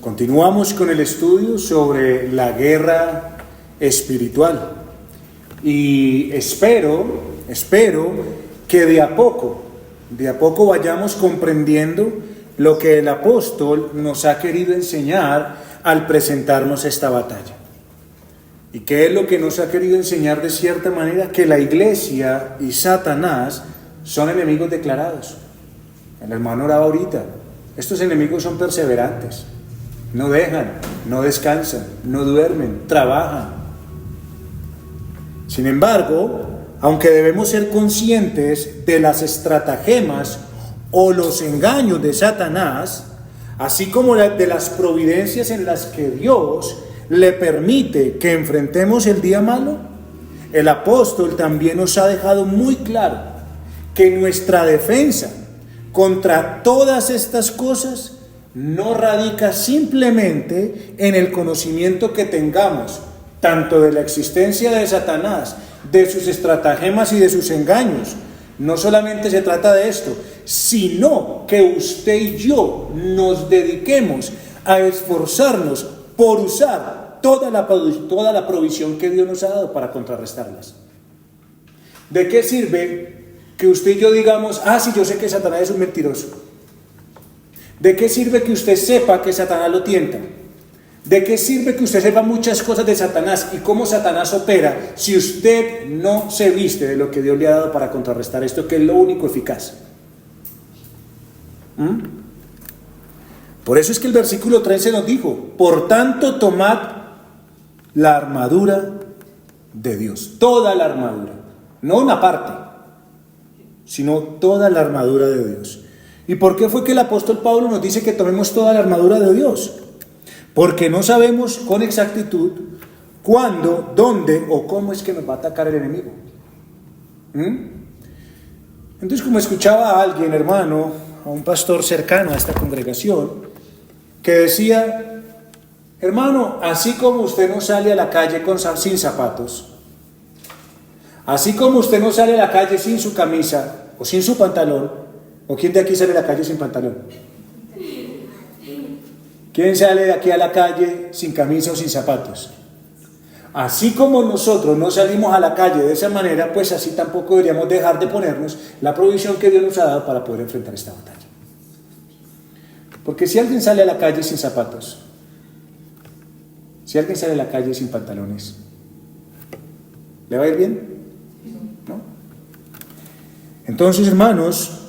Continuamos con el estudio sobre la guerra espiritual y espero que de a poco vayamos comprendiendo lo que el apóstol nos ha querido enseñar al presentarnos esta batalla. ¿Y qué es lo que nos ha querido enseñar de cierta manera? Que la iglesia y Satanás son enemigos declarados. El hermano oraba ahorita. Estos enemigos son perseverantes. No dejan, no descansan, no duermen, trabajan. Sin embargo, aunque debemos ser conscientes de las estratagemas o los engaños de Satanás, así como de las providencias en las que Dios le permite que enfrentemos el día malo, el apóstol también nos ha dejado muy claro que nuestra defensa contra todas estas cosas no radica simplemente en el conocimiento que tengamos tanto de la existencia de Satanás, de sus estratagemas y de sus engaños. No solamente se trata de esto, sino que usted y yo nos dediquemos a esforzarnos por usar toda la provisión que Dios nos ha dado para contrarrestarlas. ¿De qué sirve que usted y yo digamos, sí, yo sé que Satanás es un mentiroso? ¿De qué sirve que usted sepa que Satanás lo tienta? ¿De qué sirve que usted sepa muchas cosas de Satanás y cómo Satanás opera si usted no se viste de lo que Dios le ha dado para contrarrestar esto, que es lo único eficaz? Por eso es que el versículo 13 nos dijo: por tanto, tomad la armadura de Dios, toda la armadura, no una parte, sino toda la armadura de Dios. ¿Y por qué fue que el apóstol Pablo nos dice que tomemos toda la armadura de Dios? Porque no sabemos con exactitud cuándo, dónde o cómo es que nos va a atacar el enemigo. Entonces, como escuchaba a alguien, hermano, a un pastor cercano a esta congregación, que decía: hermano, así como usted no sale a la calle sin zapatos, así como usted no sale a la calle sin su camisa o sin su pantalón, ¿o quién de aquí sale a la calle sin pantalón? ¿Quién sale de aquí a la calle sin camisa o sin zapatos? Así como nosotros no salimos a la calle de esa manera, pues así tampoco deberíamos dejar de ponernos la provisión que Dios nos ha dado para poder enfrentar esta batalla. Porque si alguien sale a la calle sin zapatos, si alguien sale a la calle sin pantalones, ¿le va a ir bien? ¿No? Entonces, hermanos,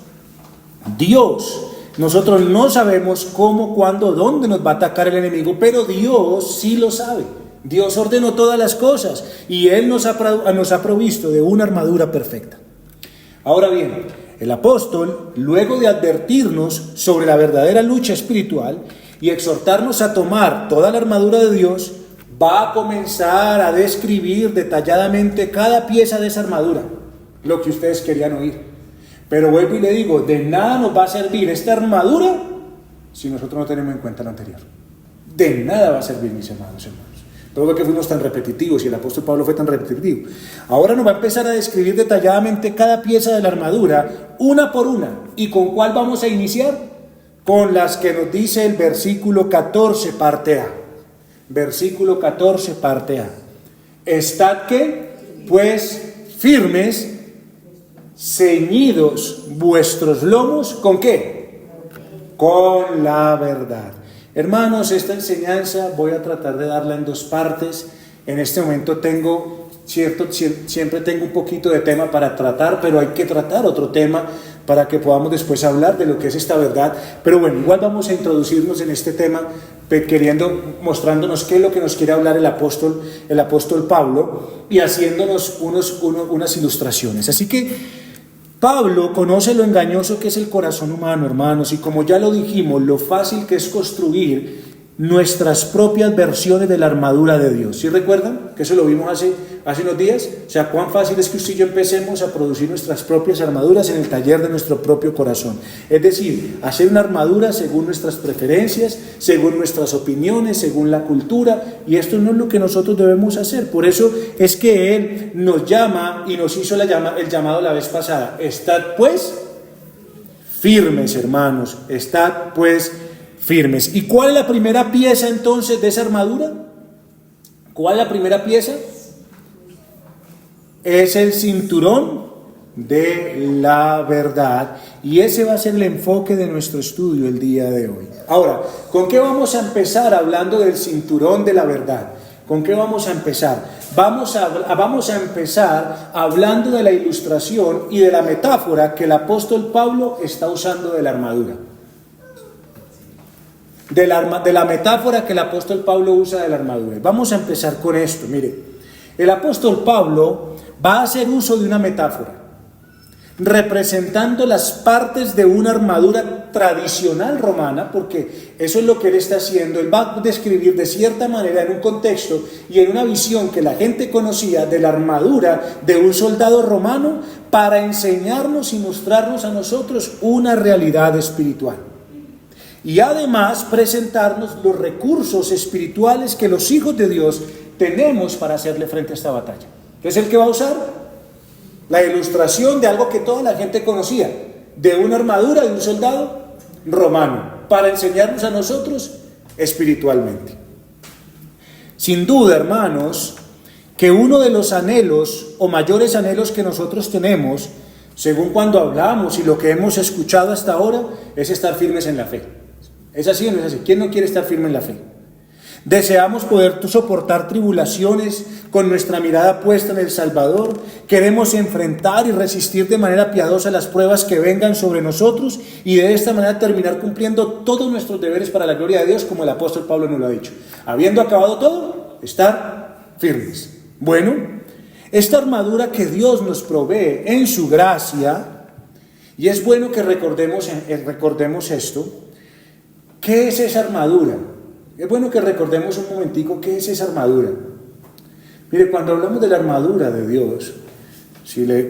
nosotros no sabemos cómo, cuándo, dónde nos va a atacar el enemigo, pero Dios sí lo sabe. Dios ordenó todas las cosas y Él nos ha provisto de una armadura perfecta. Ahora bien, el apóstol, luego de advertirnos sobre la verdadera lucha espiritual y exhortarnos a tomar toda la armadura de Dios, va a comenzar a describir detalladamente cada pieza de esa armadura, lo que ustedes querían oír. Pero vuelvo y le digo, de nada nos va a servir esta armadura si nosotros no tenemos en cuenta lo anterior. De nada va a servir, mis hermanos. Todo lo que fuimos tan repetitivos y el apóstol Pablo fue tan repetitivo. Ahora nos va a empezar a describir detalladamente cada pieza de la armadura, una por una. ¿Y con cuál vamos a iniciar? Con las que nos dice el versículo 14, parte A. Versículo 14, parte A. Estad que, pues, firmes, ceñidos vuestros lomos, ¿con qué? Con la verdad. Hermanos, esta enseñanza voy a tratar de darla en dos partes. En este momento siempre tengo un poquito de tema para tratar, pero hay que tratar otro tema para que podamos después hablar de lo que es esta verdad. Pero bueno, igual vamos a introducirnos en este tema, mostrándonos qué es lo que nos quiere hablar el apóstol Pablo, y haciéndonos unas ilustraciones. Así que Pablo conoce lo engañoso que es el corazón humano, hermanos, y como ya lo dijimos, lo fácil que es construir nuestras propias versiones de la armadura de Dios. ¿Sí recuerdan? Que eso lo vimos hace unos días. O sea, cuán fácil es que usted y yo empecemos a producir nuestras propias armaduras en el taller de nuestro propio corazón. Es decir, hacer una armadura según nuestras preferencias, según nuestras opiniones, según la cultura, y esto no es lo que nosotros debemos hacer. Por eso es que Él nos llama y nos hizo el llamado la vez pasada. Estad pues firmes, hermanos, estad pues firmes. ¿Y cuál es la primera pieza entonces de esa armadura? ¿Cuál es la primera pieza? Es el cinturón de la verdad, y ese va a ser el enfoque de nuestro estudio el día de hoy. Ahora, ¿con qué vamos a empezar hablando del cinturón de la verdad? ¿Con qué vamos a empezar? Vamos a empezar hablando de la ilustración y de la metáfora que el apóstol Pablo está usando de la armadura. De la metáfora que el apóstol Pablo usa de la armadura. Vamos a empezar con esto. Mire, el apóstol Pablo va a hacer uso de una metáfora representando las partes de una armadura tradicional romana, porque eso es lo que él está haciendo. Él va a describir de cierta manera, en un contexto y en una visión que la gente conocía de la armadura de un soldado romano, para enseñarnos y mostrarnos a nosotros una realidad espiritual. Y además presentarnos los recursos espirituales que los hijos de Dios tenemos para hacerle frente a esta batalla. ¿Qué es el que va a usar? La ilustración de algo que toda la gente conocía, de una armadura de un soldado romano, para enseñarnos a nosotros espiritualmente. Sin duda, hermanos, que uno de los anhelos o mayores anhelos que nosotros tenemos, según cuando hablamos y lo que hemos escuchado hasta ahora, es estar firmes en la fe. ¿Es así o no es así? ¿Quién no quiere estar firme en la fe? Deseamos poder soportar tribulaciones con nuestra mirada puesta en el Salvador. Queremos enfrentar y resistir de manera piadosa las pruebas que vengan sobre nosotros y de esta manera terminar cumpliendo todos nuestros deberes para la gloria de Dios, como el apóstol Pablo nos lo ha dicho. Habiendo acabado todo, estar firmes. Bueno, esta armadura que Dios nos provee en su gracia, y es bueno que recordemos esto. ¿Qué es esa armadura? Es bueno que recordemos un momentico qué es esa armadura. Mire, cuando hablamos de la armadura de Dios,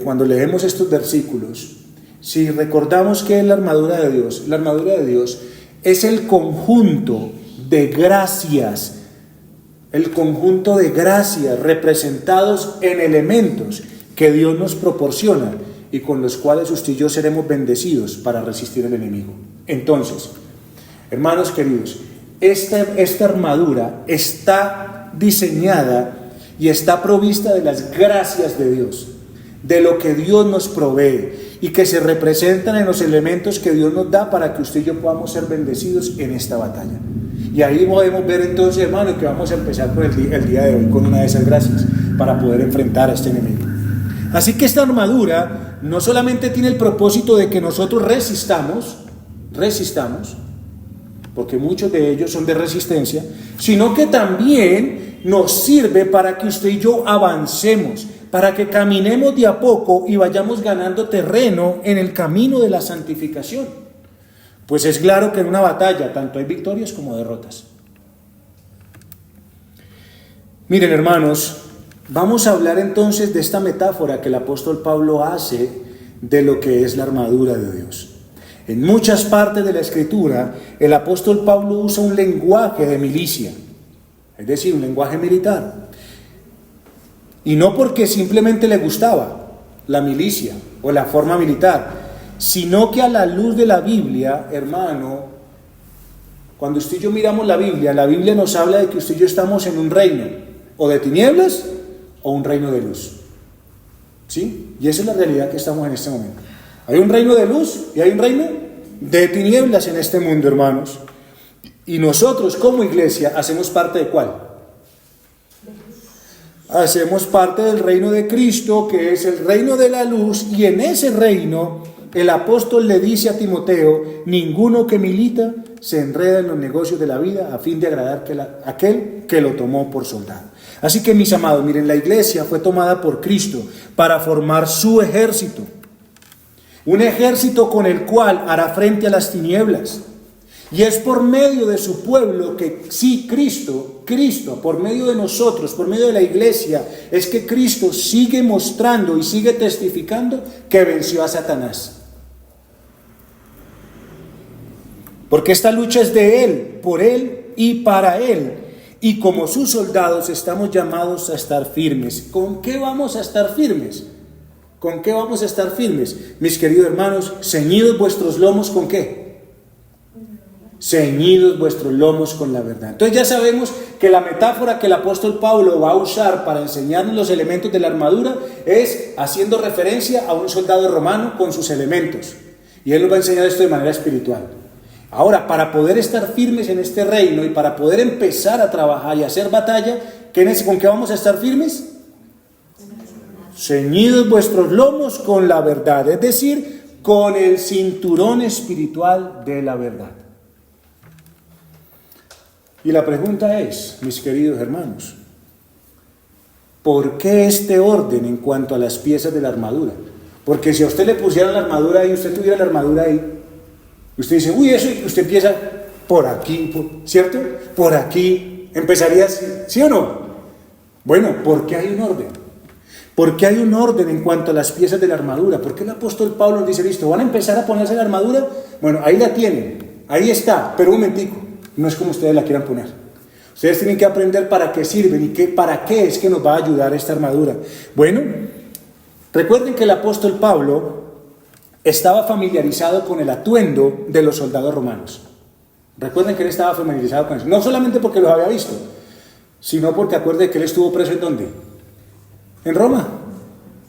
cuando leemos estos versículos, si recordamos qué es la armadura de Dios es el conjunto de gracias representados en elementos que Dios nos proporciona y con los cuales usted y yo seremos bendecidos para resistir al enemigo. Entonces, hermanos queridos, esta armadura está diseñada y está provista de las gracias de Dios, de lo que Dios nos provee y que se representan en los elementos que Dios nos da para que usted y yo podamos ser bendecidos en esta batalla. Y ahí podemos ver entonces, hermanos, que vamos a empezar con el día de hoy con una de esas gracias para poder enfrentar a este enemigo. Así que esta armadura no solamente tiene el propósito de que nosotros resistamos, porque muchos de ellos son de resistencia, sino que también nos sirve para que usted y yo avancemos, para que caminemos de a poco y vayamos ganando terreno en el camino de la santificación. Pues es claro que en una batalla tanto hay victorias como derrotas. Miren, hermanos, vamos a hablar entonces de esta metáfora que el apóstol Pablo hace de lo que es la armadura de Dios. En muchas partes de la Escritura, el apóstol Pablo usa un lenguaje de milicia, es decir, un lenguaje militar. Y no porque simplemente le gustaba la milicia o la forma militar, sino que a la luz de la Biblia, hermano, cuando usted y yo miramos la Biblia nos habla de que usted y yo estamos en un reino, o de tinieblas, o un reino de luz. ¿Sí? Y esa es la realidad que estamos en este momento. Hay un reino de luz y hay un reino de tinieblas en este mundo, hermanos. Y nosotros como iglesia hacemos parte de ¿cuál? Hacemos parte del reino de Cristo, que es el reino de la luz, y en ese reino el apóstol le dice a Timoteo: ninguno que milita se enreda en los negocios de la vida a fin de agradar a aquel que lo tomó por soldado. Así que, mis amados, miren, la iglesia fue tomada por Cristo para formar su ejército. Un ejército con el cual hará frente a las tinieblas. Y es por medio de su pueblo que sí, Cristo, por medio de nosotros, por medio de la iglesia, es que Cristo sigue mostrando y sigue testificando que venció a Satanás. Porque esta lucha es de Él, por Él y para Él. Y como sus soldados estamos llamados a estar firmes. ¿Con qué vamos a estar firmes? ¿Con qué vamos a estar firmes? Mis queridos hermanos, ceñidos vuestros lomos, ¿con qué? ceñidos vuestros lomos con la verdad. Entonces ya sabemos que la metáfora que el apóstol Pablo va a usar para enseñarnos los elementos de la armadura es haciendo referencia a un soldado romano con sus elementos. Y él nos va a enseñar esto de manera espiritual. Ahora, para poder estar firmes en este reino y para poder empezar a trabajar y hacer batalla, ¿con qué vamos a estar firmes? Ceñidos vuestros lomos con la verdad, es decir, con el cinturón espiritual de la verdad. Y la pregunta es, mis queridos hermanos, ¿por qué este orden en cuanto a las piezas de la armadura? Porque si a usted le pusieran la armadura ahí, usted tuviera la armadura ahí, usted dice, uy, eso, y usted empieza por aquí, ¿cierto? Por aquí, empezaría así, ¿sí o no? Bueno, ¿por qué hay un orden? ¿Por qué hay un orden en cuanto a las piezas de la armadura? ¿Por qué el apóstol Pablo nos dice, listo, van a empezar a ponerse la armadura? Bueno, ahí la tienen, ahí está, pero un momentico, no es como ustedes la quieran poner. Ustedes tienen que aprender para qué sirven y para qué es que nos va a ayudar esta armadura. Bueno, recuerden que el apóstol Pablo estaba familiarizado con el atuendo de los soldados romanos. Recuerden que él estaba familiarizado con eso, no solamente porque los había visto, sino porque acuérdense que él estuvo preso ¿en dónde? En Roma.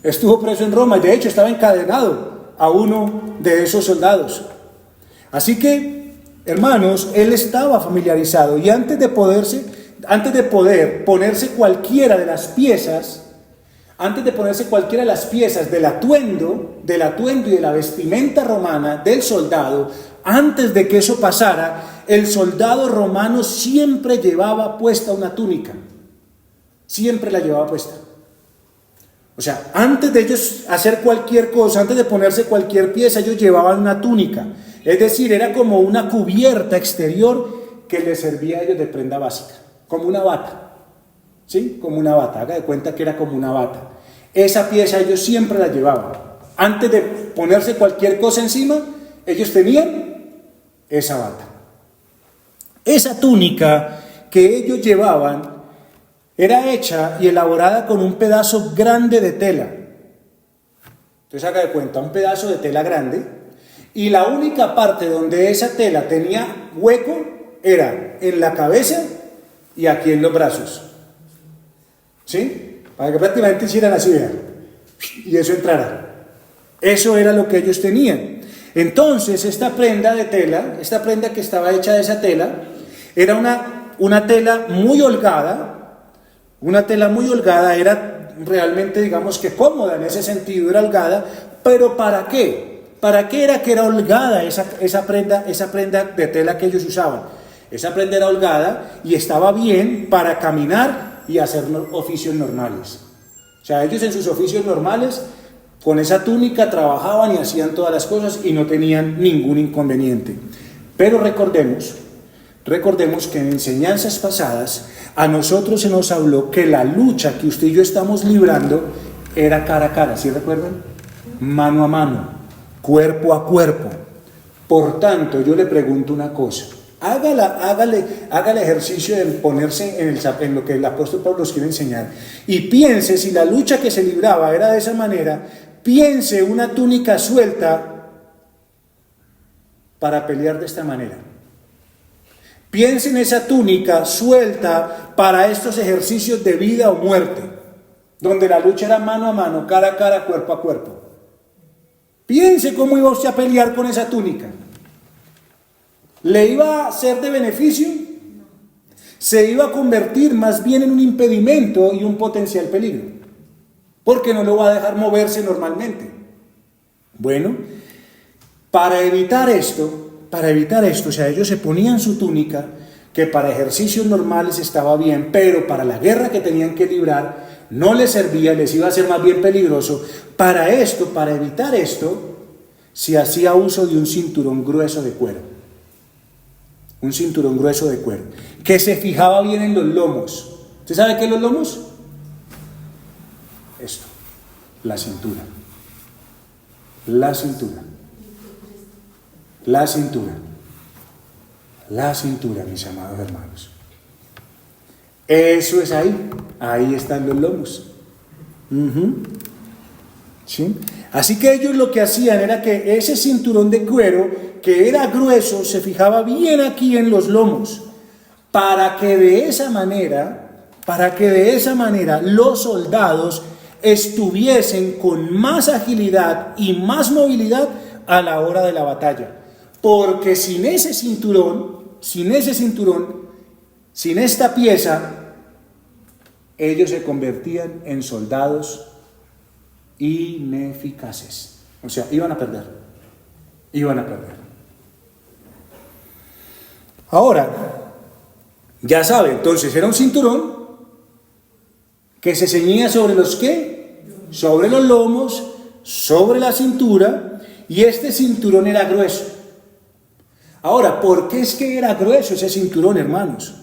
Estuvo preso en Roma y de hecho estaba encadenado a uno de esos soldados. Así que, hermanos, él estaba familiarizado y antes de poder ponerse cualquiera de las piezas, del atuendo y de la vestimenta romana del soldado, antes de que eso pasara, el soldado romano siempre llevaba puesta una túnica. Siempre la llevaba puesta. O sea, antes de ellos hacer cualquier cosa, antes de ponerse cualquier pieza, ellos llevaban una túnica. Es decir, era como una cubierta exterior que les servía a ellos de prenda básica, como una bata. ¿Sí? Como una bata, haga de cuenta que era como una bata. Esa pieza ellos siempre la llevaban. Antes de ponerse cualquier cosa encima, ellos tenían esa bata. Esa túnica que ellos llevaban era hecha y elaborada con un pedazo grande de tela. Entonces haga de cuenta, un pedazo de tela grande, y la única parte donde esa tela tenía hueco era en la cabeza y aquí en los brazos. ¿Sí? Para que prácticamente hicieran así, vean, y eso entrara. Eso era lo que ellos tenían. Entonces, esta prenda de tela, esta prenda que estaba hecha de esa tela, era una tela muy holgada. Una tela muy holgada, era realmente, digamos que cómoda en ese sentido, era holgada, pero ¿para qué? ¿Para qué era que era holgada esa prenda de tela que ellos usaban? Esa prenda era holgada y estaba bien para caminar y hacer oficios normales. O sea, ellos en sus oficios normales, con esa túnica trabajaban y hacían todas las cosas y no tenían ningún inconveniente. Pero recordemos que en enseñanzas pasadas a nosotros se nos habló que la lucha que usted y yo estamos librando era cara a cara, ¿sí recuerdan? Mano a mano, cuerpo a cuerpo. Por tanto, yo le pregunto una cosa. Haga el ejercicio de ponerse en lo que el apóstol Pablo nos quiere enseñar. Y piense, si la lucha que se libraba era de esa manera, piense una túnica suelta para pelear de esta manera. Piense en esa túnica suelta para estos ejercicios de vida o muerte, donde la lucha era mano a mano, cara a cara, cuerpo a cuerpo. Piense cómo iba usted a pelear con esa túnica. ¿Le iba a ser de beneficio? Se iba a convertir más bien en un impedimento y un potencial peligro, porque no lo va a dejar moverse normalmente. Bueno, para evitar esto, o sea, ellos se ponían su túnica, que para ejercicios normales estaba bien, pero para la guerra que tenían que librar, no les servía, les iba a ser más bien peligroso. Para evitar esto, se hacía uso de un cinturón grueso de cuero. Un cinturón grueso de cuero, que se fijaba bien en los lomos. ¿Usted sabe qué es los lomos? Esto, la cintura. La cintura. La cintura. La cintura, mis amados hermanos. Eso es ahí. Ahí están los lomos. ¿Sí? Así que ellos lo que hacían era que ese cinturón de cuero, que era grueso, se fijaba bien aquí en los lomos, para que de esa manera los soldados estuviesen con más agilidad y más movilidad a la hora de la batalla. Porque sin ese cinturón, sin esta pieza, ellos se convertían en soldados ineficaces. O sea, iban a perder. Ahora, ya sabe, entonces era un cinturón que se ceñía sobre los ¿qué? Sobre los lomos, sobre la cintura, y este cinturón era grueso. Ahora, ¿por qué es que era grueso ese cinturón, hermanos?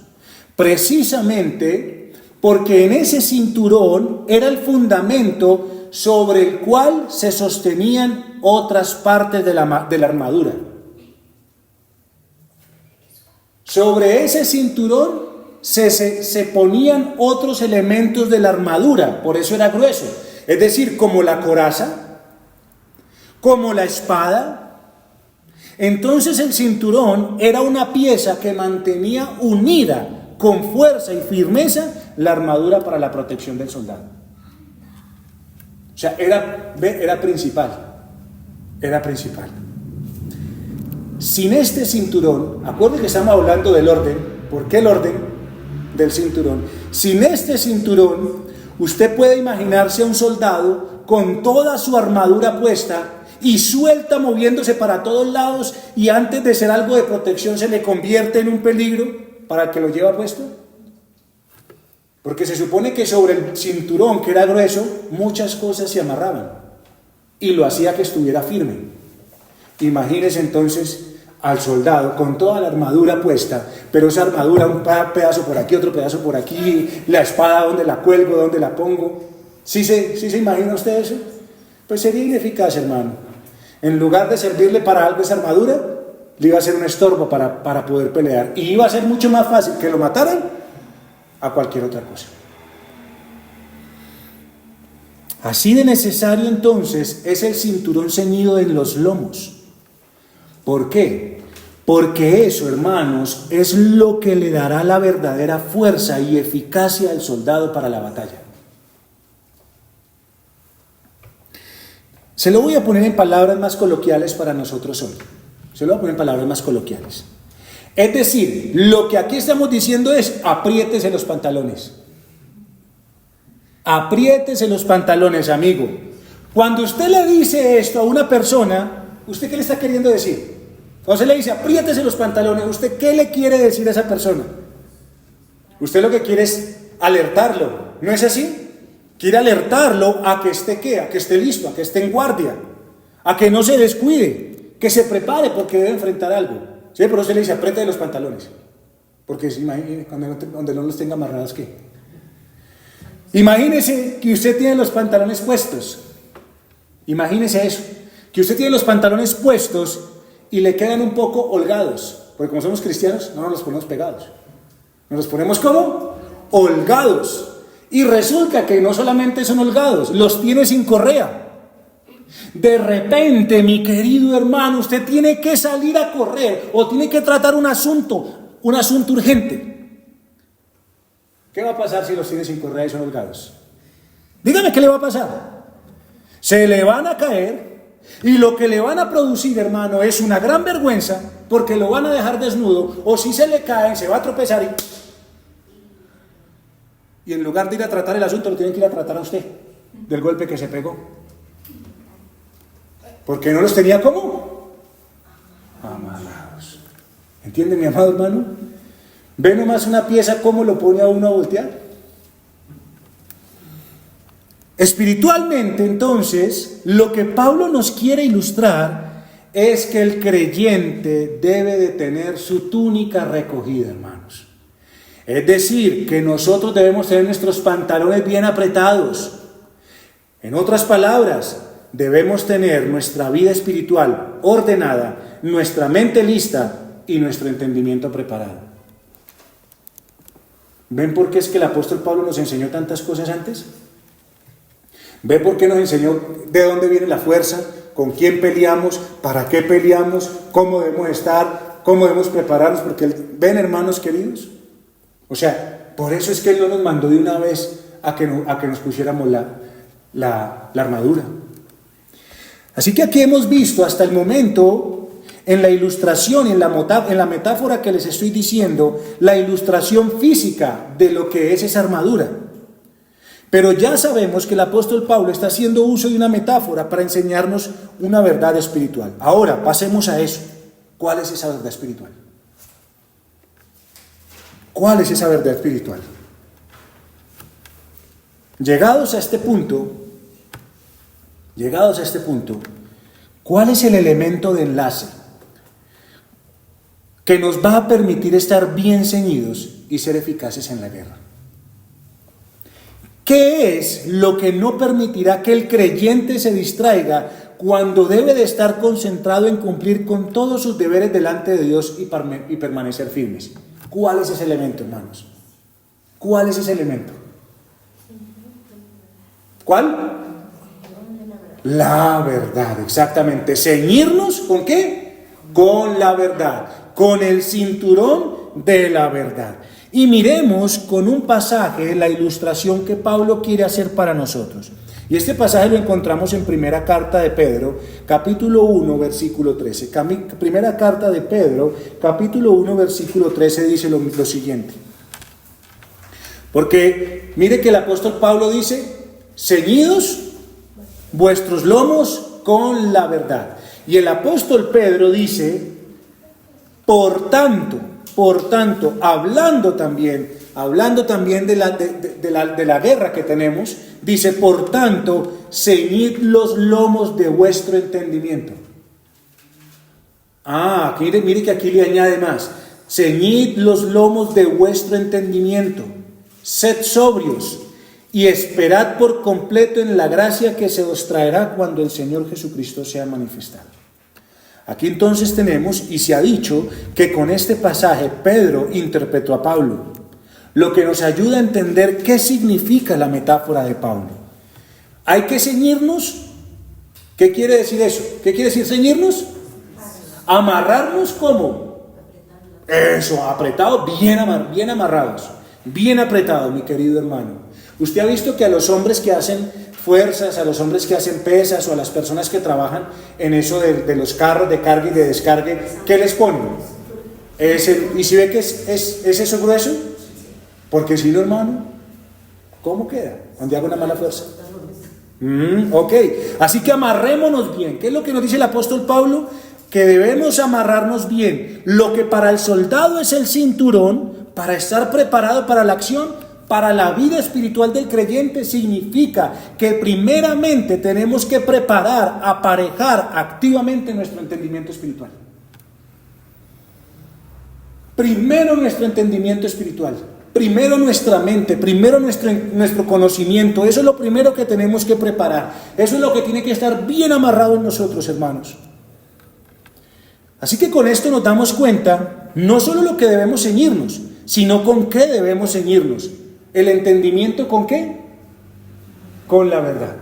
Precisamente porque en ese cinturón era el fundamento sobre el cual se sostenían otras partes de la armadura. Sobre ese cinturón se ponían otros elementos de la armadura, por eso era grueso. Es decir, como la coraza, como la espada. Entonces el cinturón era una pieza que mantenía unida con fuerza y firmeza la armadura para la protección del soldado. O sea, era principal. Sin este cinturón, acuérdense que estamos hablando del orden. ¿Por qué el orden del cinturón? Sin este cinturón, usted puede imaginarse a un soldado con toda su armadura puesta y suelta, moviéndose para todos lados, y antes de ser algo de protección se le convierte en un peligro para el que lo lleva puesto. Porque se supone que sobre el cinturón, que era grueso, muchas cosas se amarraban y lo hacía que estuviera firme. Imagínese entonces al soldado con toda la armadura puesta, pero esa armadura, un pedazo por aquí, otro pedazo por aquí, la espada, ¿dónde la cuelgo, dónde la pongo? ¿Sí se imagina usted eso? Pues sería ineficaz, hermano. En lugar de servirle para algo esa armadura, le iba a ser un estorbo para poder pelear, y iba a ser mucho más fácil que lo mataran a cualquier otra cosa. Así de necesario entonces es el cinturón ceñido en los lomos. ¿Por qué? Porque eso, hermanos, es lo que le dará la verdadera fuerza y eficacia al soldado para la batalla. Se lo voy a poner en palabras más coloquiales para nosotros hoy. Es decir, lo que aquí estamos diciendo es: apriétese los pantalones. Apriétese los pantalones, amigo. Cuando usted le dice esto a una persona, ¿usted qué le está queriendo decir? Cuando usted le dice apriétese los pantalones, ¿usted qué le quiere decir a esa persona? Usted lo que quiere es alertarlo, ¿no es así? Quiere alertarlo a que esté ¿qué? A que esté listo, a que esté en guardia, a que no se descuide, que se prepare porque debe enfrentar algo. Sí, pero usted le dice apriétese los pantalones, porque si imagínese, donde no los tenga amarrados, ¿qué? Imagínese que usted tiene los pantalones puestos. Imagínese eso, que usted tiene los pantalones puestos y le quedan un poco holgados, porque como somos cristianos no nos los ponemos pegados, nos los ponemos ¿cómo? Holgados. Y resulta que no solamente son holgados, los tiene sin correa. De repente, mi querido hermano, usted tiene que salir a correr o tiene que tratar un asunto urgente. ¿Qué va a pasar si los tiene sin correa y son holgados? Dígame, ¿qué le va a pasar? Se le van a caer, y lo que le van a producir, hermano, es una gran vergüenza, porque lo van a dejar desnudo, o si se le caen, se va a tropezar y en lugar de ir a tratar el asunto, lo tienen que ir a tratar a usted del golpe que se pegó. Porque no los tenía como amarrados. ¿Entiende, mi amado hermano? Ve nomás una pieza cómo lo pone a uno a voltear. Espiritualmente, entonces, lo que Pablo nos quiere ilustrar es que el creyente debe de tener su túnica recogida, hermanos. Es decir, que nosotros debemos tener nuestros pantalones bien apretados. En otras palabras, debemos tener nuestra vida espiritual ordenada, nuestra mente lista y nuestro entendimiento preparado. ¿Ven por qué es que el apóstol Pablo nos enseñó tantas cosas antes? ¿Ve por qué nos enseñó de dónde viene la fuerza? ¿Con quién peleamos? ¿Para qué peleamos? ¿Cómo debemos estar? ¿Cómo debemos prepararnos? Porque, ¿ven, hermanos queridos? O sea, por eso es que Él no nos mandó de una vez a que nos pusiéramos la armadura. Así que aquí hemos visto hasta el momento, en la ilustración, en la metáfora que les estoy diciendo, la ilustración física de lo que es esa armadura. Pero ya sabemos que el apóstol Pablo está haciendo uso de una metáfora para enseñarnos una verdad espiritual. Ahora, pasemos a eso. ¿Cuál es esa verdad espiritual? ¿Cuál es esa verdad espiritual? Llegados a este punto, ¿cuál es el elemento de enlace que nos va a permitir estar bien ceñidos y ser eficaces en la guerra? ¿Qué es lo que no permitirá que el creyente se distraiga cuando debe de estar concentrado en cumplir con todos sus deberes delante de Dios y permanecer firmes? ¿Cuál es ese elemento, hermanos? ¿Cuál es ese elemento? ¿Cuál? La verdad, exactamente. ¿Ceñirnos con qué? Con la verdad, con el cinturón de la verdad. Y miremos con un pasaje la ilustración que Pablo quiere hacer para nosotros. Y este pasaje lo encontramos en primera carta de Pedro, capítulo 1, versículo 13. Primera carta de Pedro, capítulo 1, versículo 13 dice lo siguiente. Porque mire que el apóstol Pablo dice, ceñidos vuestros lomos con la verdad. Y el apóstol Pedro dice, por tanto, hablando también de la guerra que tenemos, dice, por tanto, ceñid los lomos de vuestro entendimiento. Mire que aquí le añade más, ceñid los lomos de vuestro entendimiento, sed sobrios y esperad por completo en la gracia que se os traerá cuando el Señor Jesucristo sea manifestado. Aquí entonces tenemos, y se ha dicho, que con este pasaje Pedro interpretó a Pablo, lo que nos ayuda a entender qué significa la metáfora de Pablo. Hay que ceñirnos. ¿Qué quiere decir eso? ¿Qué quiere decir ceñirnos? Amarrarnos, ¿cómo? Eso, apretado, bien amarrados, bien apretados, mi querido hermano. Usted ha visto que a los hombres que hacen fuerzas, a los hombres que hacen pesas o a las personas que trabajan en eso de los carros de carga y de descargue, ¿qué les ponen? ¿Y si ve que es eso grueso? Porque si no, hermano, ¿cómo queda? Cuando hago una mala fuerza. Ok, así que amarrémonos bien. ¿Qué es lo que nos dice el apóstol Pablo? Que debemos amarrarnos bien. Lo que para el soldado es el cinturón, para estar preparado para la acción, para la vida espiritual del creyente significa que primeramente tenemos que preparar, aparejar activamente nuestro entendimiento espiritual. Primero nuestro entendimiento espiritual, primero nuestra mente, primero nuestro conocimiento. Eso es lo primero que tenemos que preparar. Eso es lo que tiene que estar bien amarrado en nosotros, hermanos. Así que con esto nos damos cuenta, no solo lo que debemos ceñirnos, sino con qué debemos ceñirnos. ¿El entendimiento con qué? Con la verdad.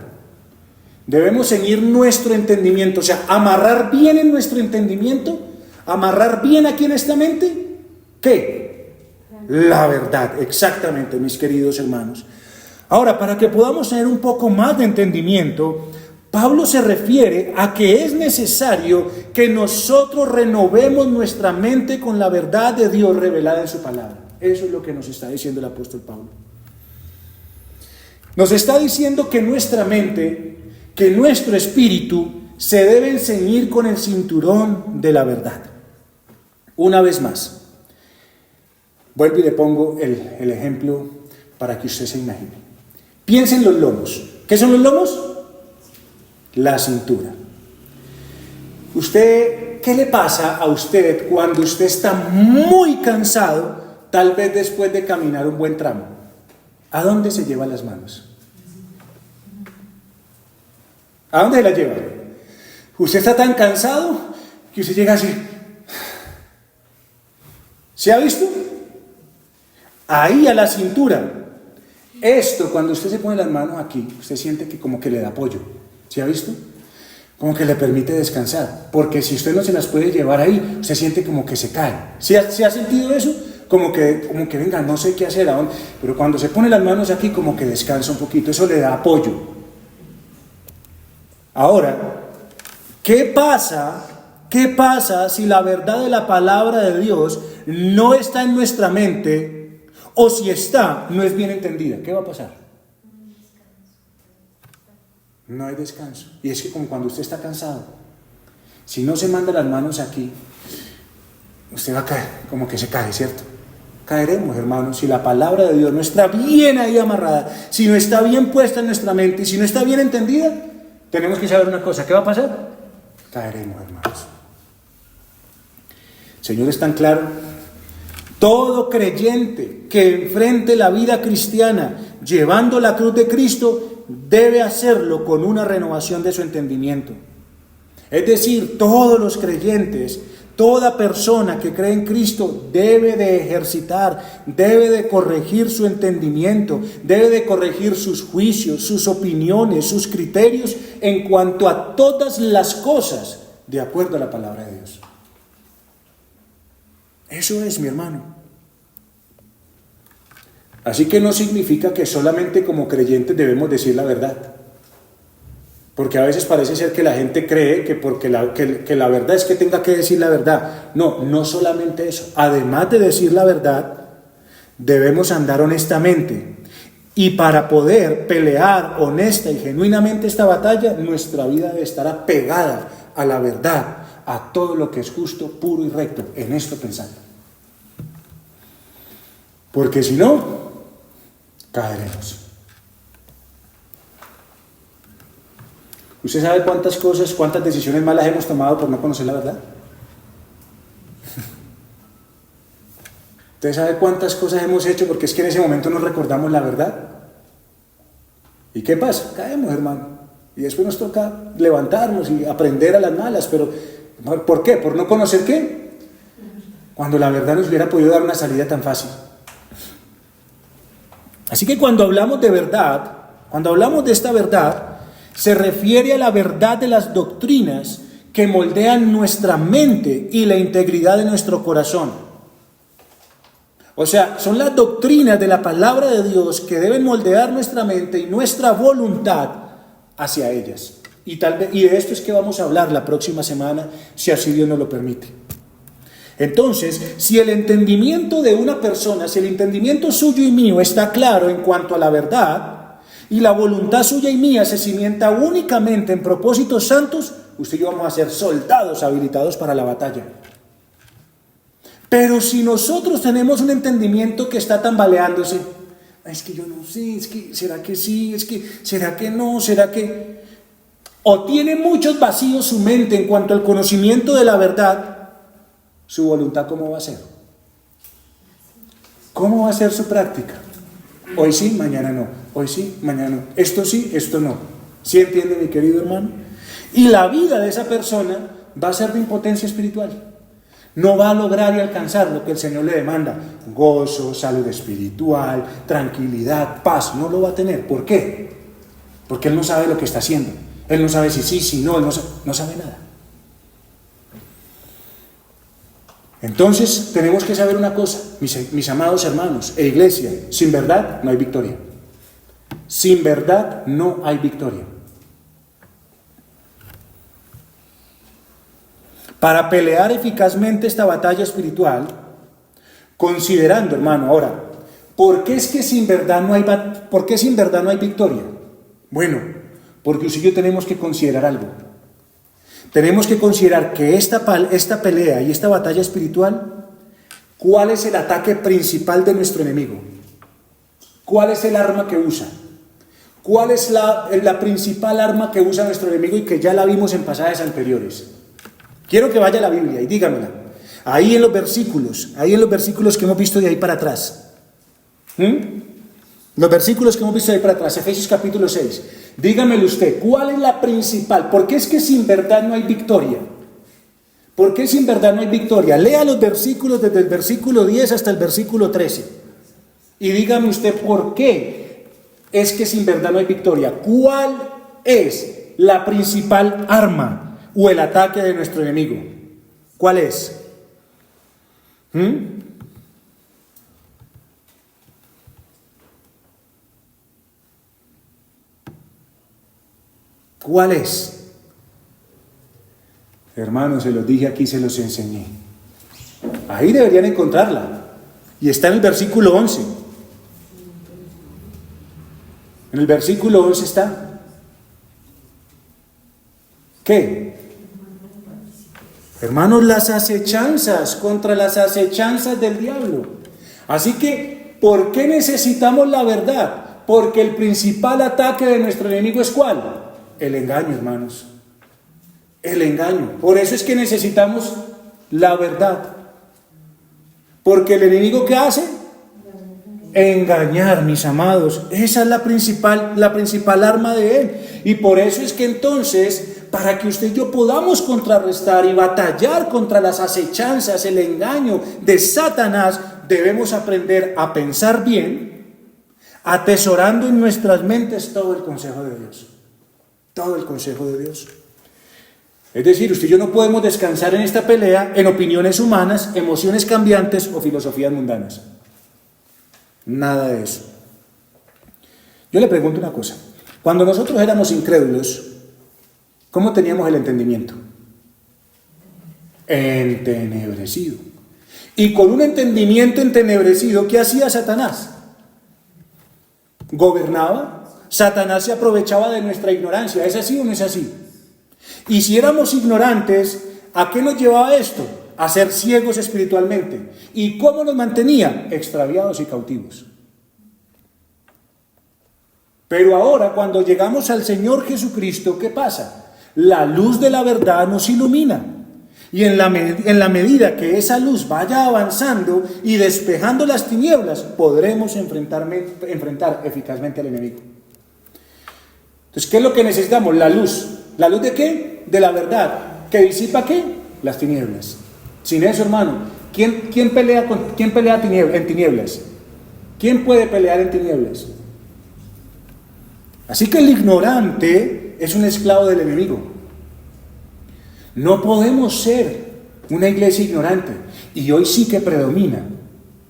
Debemos ceñir nuestro entendimiento, o sea, amarrar bien en nuestro entendimiento, amarrar bien aquí en esta mente, ¿qué? La verdad, exactamente, mis queridos hermanos. Ahora, para que podamos tener un poco más de entendimiento, Pablo se refiere a que es necesario que nosotros renovemos nuestra mente con la verdad de Dios revelada en su palabra. Eso es lo que nos está diciendo el apóstol Pablo. Nos está diciendo que nuestra mente, que nuestro espíritu se deben ceñir con el cinturón de la verdad. Una vez más, vuelvo y le pongo el ejemplo para que usted se imagine. Piensen en los lomos. ¿Qué son los lomos? La cintura. ¿Qué le pasa a usted cuando usted está muy cansado, tal vez después de caminar un buen tramo? ¿A dónde se lleva las manos? ¿A dónde se las lleva? Usted está tan cansado que usted llega así. ¿Se ha visto? Ahí a la cintura. Esto, cuando usted se pone las manos aquí, usted siente que como que le da apoyo. ¿Sí ha visto? Como que le permite descansar. Porque si usted no se las puede llevar ahí, usted siente como que se cae. ¿Sí ha sentido eso? Como que venga, no sé qué hacer aún. Pero cuando se pone las manos aquí, como que descansa un poquito. Eso le da apoyo. Ahora, ¿qué pasa si la verdad de la palabra de Dios no está en nuestra mente, o si está, no es bien entendida? ¿Qué va a pasar? No hay descanso. Y es que como cuando usted está cansado, si no se manda las manos aquí, usted va a caer, como que se cae, ¿cierto? Caeremos, hermanos, si la palabra de Dios no está bien ahí amarrada, si no está bien puesta en nuestra mente y si no está bien entendida. Tenemos que saber una cosa, ¿qué va a pasar? Caeremos, hermanos. El Señor es tan claro. Todo creyente que enfrente la vida cristiana llevando la cruz de Cristo debe hacerlo con una renovación de su entendimiento. Es decir, todos los creyentes, toda persona que cree en Cristo debe de ejercitar, debe de corregir su entendimiento, debe de corregir sus juicios, sus opiniones, sus criterios en cuanto a todas las cosas de acuerdo a la palabra de Dios. Eso es, mi hermano. Así que no significa que solamente como creyentes debemos decir la verdad. Porque a veces parece ser que la gente cree que porque que la verdad es que tenga que decir la verdad. No, no solamente eso. Además de decir la verdad, debemos andar honestamente. Y para poder pelear honesta y genuinamente esta batalla, nuestra vida debe estar apegada a la verdad, a todo lo que es justo, puro y recto. En esto pensando. Porque si no, caeremos. ¿Usted sabe cuántas decisiones malas hemos tomado por no conocer la verdad? ¿Usted sabe cuántas cosas hemos hecho porque es que en ese momento no recordamos la verdad? ¿Y qué pasa? Caemos, hermano. Y después nos toca levantarnos y aprender a las malas. Pero, ¿por qué? ¿Por no conocer qué? Cuando la verdad nos hubiera podido dar una salida tan fácil. Así que cuando hablamos de verdad, cuando hablamos de esta verdad, se refiere a la verdad de las doctrinas que moldean nuestra mente y la integridad de nuestro corazón. O sea, son las doctrinas de la palabra de Dios que deben moldear nuestra mente y nuestra voluntad hacia ellas. Y de esto es que vamos a hablar la próxima semana, si así Dios nos lo permite. Entonces, si el entendimiento de una persona, si el entendimiento suyo y mío está claro en cuanto a la verdad, y la voluntad suya y mía se cimienta únicamente en propósitos santos, usted y yo vamos a ser soldados habilitados para la batalla. Pero si nosotros tenemos un entendimiento que está tambaleándose, es que yo no sé, es que será que sí, es que será que no, será que... O tiene muchos vacíos su mente en cuanto al conocimiento de la verdad, su voluntad, ¿cómo va a ser? ¿Cómo va a ser su práctica? Hoy sí, mañana no. Hoy sí, mañana no. Esto sí, esto no. ¿Sí entiende, mi querido hermano? Y la vida de esa persona va a ser de impotencia espiritual. No va a lograr y alcanzar lo que el Señor le demanda. Gozo, salud espiritual, tranquilidad, paz. No lo va a tener. ¿Por qué? Porque él no sabe lo que está haciendo. Él no sabe si sí, si no. Él no sabe nada. Entonces tenemos que saber una cosa, mis amados hermanos e iglesia, sin verdad no hay victoria. Sin verdad no hay victoria. Para pelear eficazmente esta batalla espiritual, considerando, hermano, ahora, ¿por qué sin verdad no hay victoria? Bueno, porque usted y yo tenemos que considerar algo. Tenemos que considerar que esta pelea y esta batalla espiritual, ¿cuál es el ataque principal de nuestro enemigo? ¿Cuál es el arma que usa? ¿Cuál es la principal arma que usa nuestro enemigo y que ya la vimos en pasajes anteriores? Quiero que vaya a la Biblia y dígamela. Ahí en los versículos que hemos visto de ahí para atrás. Los versículos que hemos visto de ahí para atrás, Efesios capítulo 6. Dígamelo usted, ¿cuál es la principal? ¿Por qué es que sin verdad no hay victoria? ¿Por qué sin verdad no hay victoria? Lea los versículos desde el versículo 10 hasta el versículo 13. Y dígame usted por qué es que sin verdad no hay victoria. ¿Cuál es la principal arma o el ataque de nuestro enemigo? ¿Cuál es? ¿Cuál es? Hermanos, se los dije aquí, se los enseñé. Ahí deberían encontrarla. Y está en el versículo 11. En el versículo 11 está. ¿Qué? Hermanos, las acechanzas, contra las acechanzas del diablo. Así que, ¿por qué necesitamos la verdad? Porque el principal ataque de nuestro enemigo es ¿cuál? El engaño, hermanos. El engaño. Por eso es que necesitamos la verdad. Porque el enemigo, ¿qué hace? Engañar, mis amados. Esa es la principal arma de él. Y por eso es que entonces, para que usted y yo podamos contrarrestar y batallar contra las acechanzas, el engaño de Satanás, debemos aprender a pensar bien, atesorando en nuestras mentes todo el consejo de Dios. Todo el consejo de Dios. Es decir, usted y yo no podemos descansar en esta pelea en opiniones humanas, emociones cambiantes o filosofías mundanas. Nada de eso. Yo le pregunto una cosa. Cuando nosotros éramos incrédulos, ¿cómo teníamos el entendimiento? Entenebrecido. Y con un entendimiento entenebrecido, ¿qué hacía Satanás? Gobernaba. Satanás se aprovechaba de nuestra ignorancia. ¿Es así o no es así? Y si éramos ignorantes, ¿a qué nos llevaba esto? A ser ciegos espiritualmente. ¿Y cómo nos mantenía? Extraviados y cautivos. Pero ahora, cuando llegamos al Señor Jesucristo, ¿qué pasa? La luz de la verdad nos ilumina. Y en la medida que esa luz vaya avanzando y despejando las tinieblas, podremos enfrentar eficazmente al enemigo. Entonces, ¿qué es lo que necesitamos? La luz. ¿La luz de qué? De la verdad. ¿Que disipa qué? Las tinieblas. Sin eso, hermano, ¿quién pelea en tinieblas? ¿Quién puede pelear en tinieblas? Así que el ignorante es un esclavo del enemigo. No podemos ser una iglesia ignorante. Y hoy sí que predomina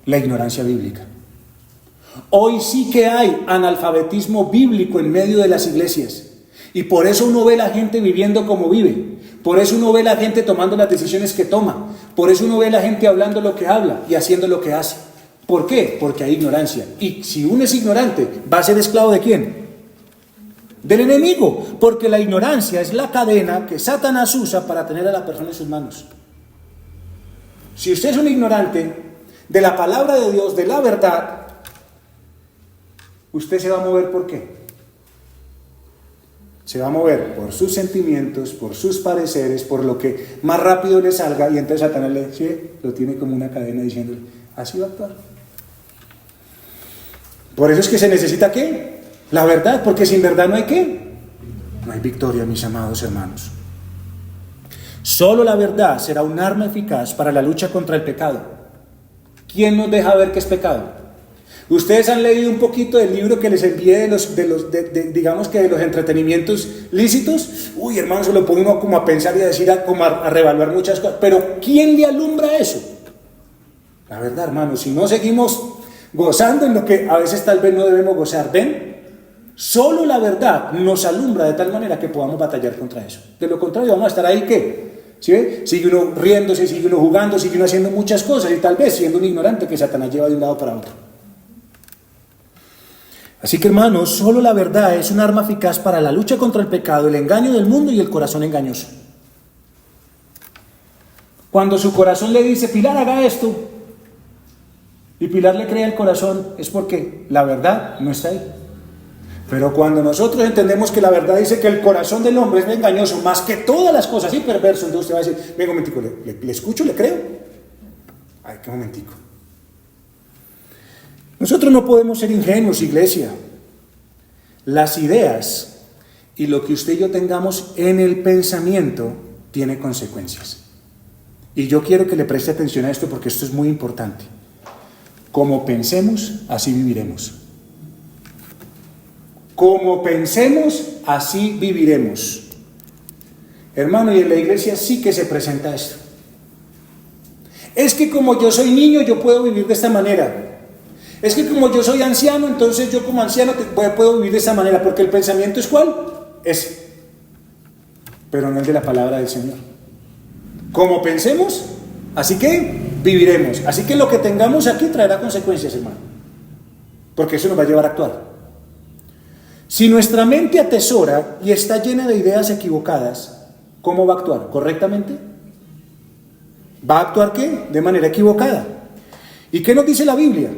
la ignorancia bíblica. Hoy sí que hay analfabetismo bíblico en medio de las iglesias. Y por eso uno ve la gente viviendo como vive. Por eso uno ve la gente tomando las decisiones que toma. Por eso uno ve la gente hablando lo que habla y haciendo lo que hace. ¿Por qué? Porque hay ignorancia. Y si uno es ignorante, ¿va a ser esclavo de quién? Del enemigo. Porque la ignorancia es la cadena que Satanás usa para tener a la persona en sus manos. Si usted es un ignorante de la palabra de Dios, de la verdad, usted se va a mover ¿por qué? Se va a mover por sus sentimientos, por sus pareceres, por lo que más rápido le salga, y entonces Satanás lo tiene como una cadena diciéndole, así va a actuar. Por eso es que se necesita ¿qué? La verdad, porque sin verdad no hay ¿qué? No hay victoria, mis amados hermanos. Solo la verdad será un arma eficaz para la lucha contra el pecado. ¿Quién nos deja ver qué es pecado? Ustedes han leído un poquito del libro que les envié digamos que de los entretenimientos lícitos. Uy, hermano, se lo pone uno como a pensar y a decir, como a reevaluar muchas cosas. Pero ¿quién le alumbra eso? La verdad, hermano, si no seguimos gozando en lo que a veces tal vez no debemos gozar, ¿ven? Solo la verdad nos alumbra de tal manera que podamos batallar contra eso. De lo contrario, vamos a estar ahí, ¿qué? ¿Sí ve? Sigue uno riéndose, sigue uno jugando, sigue uno haciendo muchas cosas y tal vez siendo un ignorante que Satanás lleva de un lado para otro. Así que, hermanos, solo la verdad es un arma eficaz para la lucha contra el pecado, el engaño del mundo y el corazón engañoso. Cuando su corazón le dice, Pilar, haga esto, y Pilar le cree al corazón, es porque la verdad no está ahí. Pero cuando nosotros entendemos que la verdad dice que el corazón del hombre es engañoso, más que todas las cosas, y perverso, entonces usted va a decir, venga un momentico, ¿le escucho, le creo? Ay, qué momentico. Nosotros no podemos ser ingenuos, iglesia. Las ideas y lo que usted y yo tengamos en el pensamiento tiene consecuencias. Y yo quiero que le preste atención a esto porque esto es muy importante. Como pensemos, así viviremos. Como pensemos, así viviremos. Hermano, y en la iglesia sí que se presenta esto. Es que como yo soy niño, yo puedo vivir de esta manera. Es que como yo soy anciano, entonces yo como anciano puedo vivir de esta manera, porque el pensamiento es ¿cuál? Ese. Pero no es de la palabra del Señor. Como pensemos, así que viviremos. Así que lo que tengamos aquí traerá consecuencias, hermano. Porque eso nos va a llevar a actuar. Si nuestra mente atesora y está llena de ideas equivocadas, ¿cómo va a actuar? ¿Correctamente? ¿Va a actuar qué? De manera equivocada. ¿Y qué nos dice la Biblia?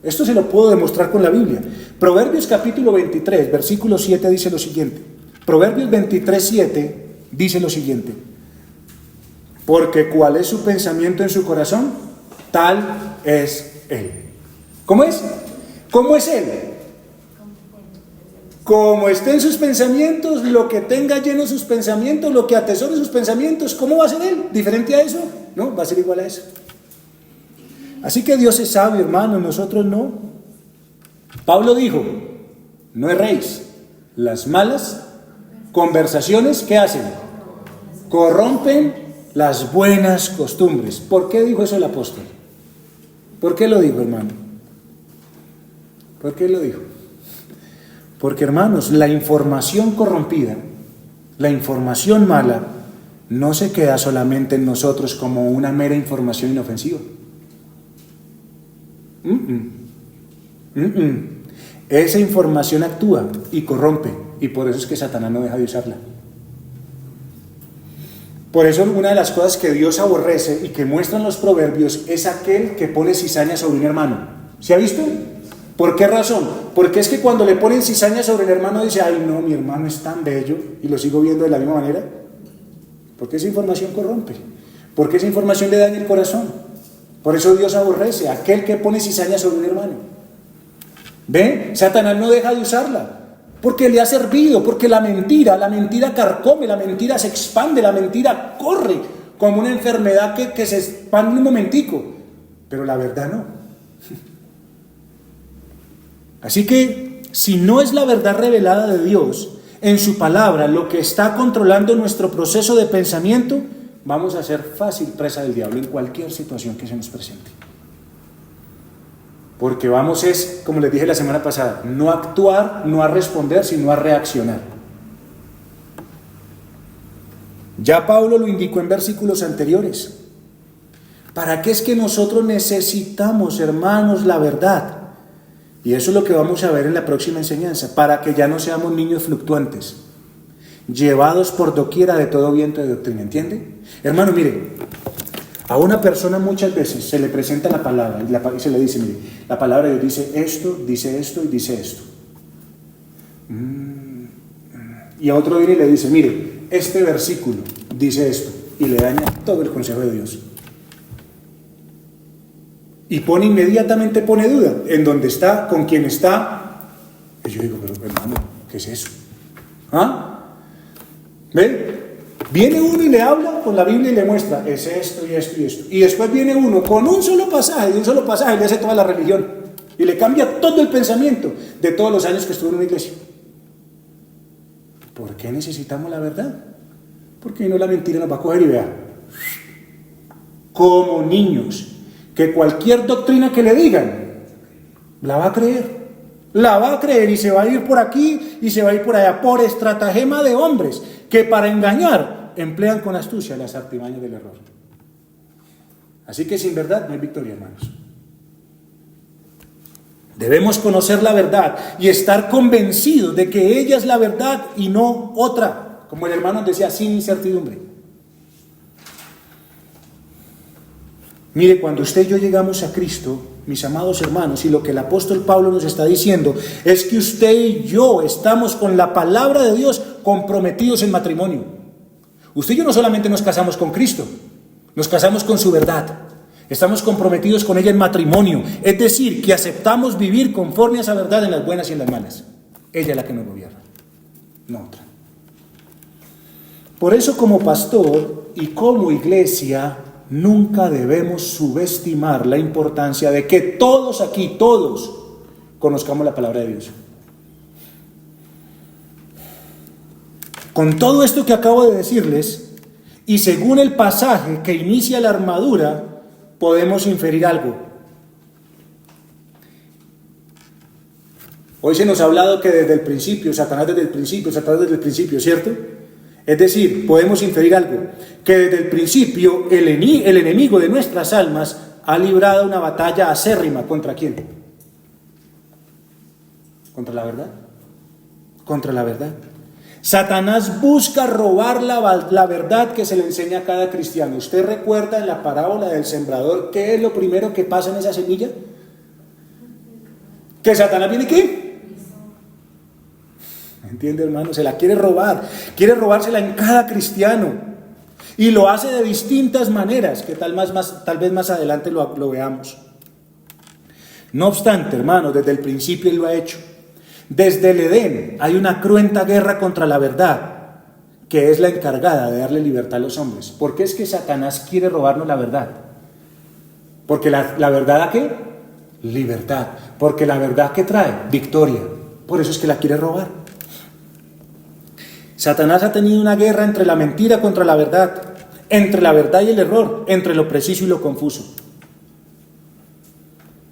Esto se lo puedo demostrar con la Biblia. Proverbios capítulo 23, versículo 7 dice lo siguiente. Proverbios 23, 7 dice lo siguiente. Porque cuál es su pensamiento en su corazón, tal es él. ¿Cómo es? ¿Cómo es él? Como estén sus pensamientos, lo que tenga lleno sus pensamientos, lo que atesore sus pensamientos, ¿cómo va a ser él? ¿Diferente a eso? No, va a ser igual a eso. Así que Dios es sabio, hermano, nosotros no. Pablo dijo, no erréis. Las malas conversaciones, ¿qué hacen? Corrompen las buenas costumbres. ¿Por qué dijo eso el apóstol? ¿Por qué lo dijo, hermano? ¿Por qué lo dijo? Porque, hermanos, la información corrompida, la información mala, no se queda solamente en nosotros como una mera información inofensiva. Esa información actúa y corrompe, y por eso es que Satanás no deja de usarla. Por eso una de las cosas que Dios aborrece y que muestran los proverbios es aquel que pone cizaña sobre un hermano. ¿Se ha visto? ¿Por qué razón? Porque es que cuando le ponen cizaña sobre el hermano dice, ay no, mi hermano es tan bello y lo sigo viendo de la misma manera. Porque esa información corrompe. Porque esa información le daña el corazón. Por eso Dios aborrece a aquel que pone cizaña sobre un hermano. ¿Ve? Satanás no deja de usarla. Porque le ha servido, porque la mentira carcome, la mentira se expande, la mentira corre como una enfermedad que se expande en un momentico. Pero la verdad no. Así que, si no es la verdad revelada de Dios en su palabra lo que está controlando nuestro proceso de pensamiento, vamos a ser fácil presa del diablo en cualquier situación que se nos presente. Porque vamos es, como les dije la semana pasada, no a actuar, no a responder, sino a reaccionar. Ya Pablo lo indicó en versículos anteriores. ¿Para qué es que nosotros necesitamos, hermanos, la verdad? Y eso es lo que vamos a ver en la próxima enseñanza, para que ya no seamos niños fluctuantes, llevados por doquiera de todo viento de doctrina, ¿entiende? Hermano, mire, a una persona muchas veces se le presenta la palabra y se le dice, mire, la palabra de Dios dice esto y dice esto. Y a otro viene y le dice, mire, este versículo dice esto, y le daña todo el consejo de Dios. Y inmediatamente pone duda en dónde está, con quién está. Y yo digo, pero hermano, ¿qué es eso? ¿Ah? ¿Ven? Viene uno y le habla con la Biblia y le muestra, es esto y esto y esto. Y después viene uno con un solo pasaje le hace toda la religión. Y le cambia todo el pensamiento de todos los años que estuvo en una iglesia. ¿Por qué necesitamos la verdad? Porque no la mentira nos va a coger y vea. Como niños. Que cualquier doctrina que le digan, la va a creer y se va a ir por aquí y se va a ir por allá, por estratagema de hombres que para engañar emplean con astucia las artimañas del error. Así que sin verdad no hay victoria, hermanos. Debemos conocer la verdad y estar convencidos de que ella es la verdad y no otra, como el hermano decía, sin incertidumbre. Mire, cuando usted y yo llegamos a Cristo, mis amados hermanos, y lo que el apóstol Pablo nos está diciendo es que usted y yo estamos con la palabra de Dios comprometidos en matrimonio. Usted y yo no solamente nos casamos con Cristo, nos casamos con su verdad. Estamos comprometidos con ella en matrimonio, es decir, que aceptamos vivir conforme a esa verdad en las buenas y en las malas. Ella es la que nos gobierna, no otra. Por eso, como pastor y como iglesia, nunca debemos subestimar la importancia de que todos aquí, todos, conozcamos la palabra de Dios. Con todo esto que acabo de decirles, y según el pasaje que inicia la armadura, podemos inferir algo. Hoy se nos ha hablado que desde el principio, Satanás desde el principio, ¿cierto? Es decir, podemos inferir algo, que desde el principio el enemigo de nuestras almas ha librado una batalla acérrima. ¿Contra quién? ¿Contra la verdad? Contra la verdad. Satanás busca robar la verdad que se le enseña a cada cristiano. ¿Usted recuerda en la parábola del sembrador qué es lo primero que pasa en esa semilla? ¿Que Satanás viene qué? ¿Entiende, hermano? Se la quiere robar. Quiere robársela en cada cristiano. Y lo hace de distintas maneras, que tal vez más adelante lo veamos. No obstante, hermano, desde el principio Él lo ha hecho. Desde el Edén hay una cruenta guerra contra la verdad, que es la encargada de darle libertad a los hombres. ¿Por qué es que Satanás quiere robarnos la verdad? Porque la verdad, ¿a qué? Libertad. Porque la verdad, ¿qué trae? Victoria. Por eso es que la quiere robar. Satanás ha tenido una guerra entre la mentira contra la verdad, entre la verdad y el error, entre lo preciso y lo confuso.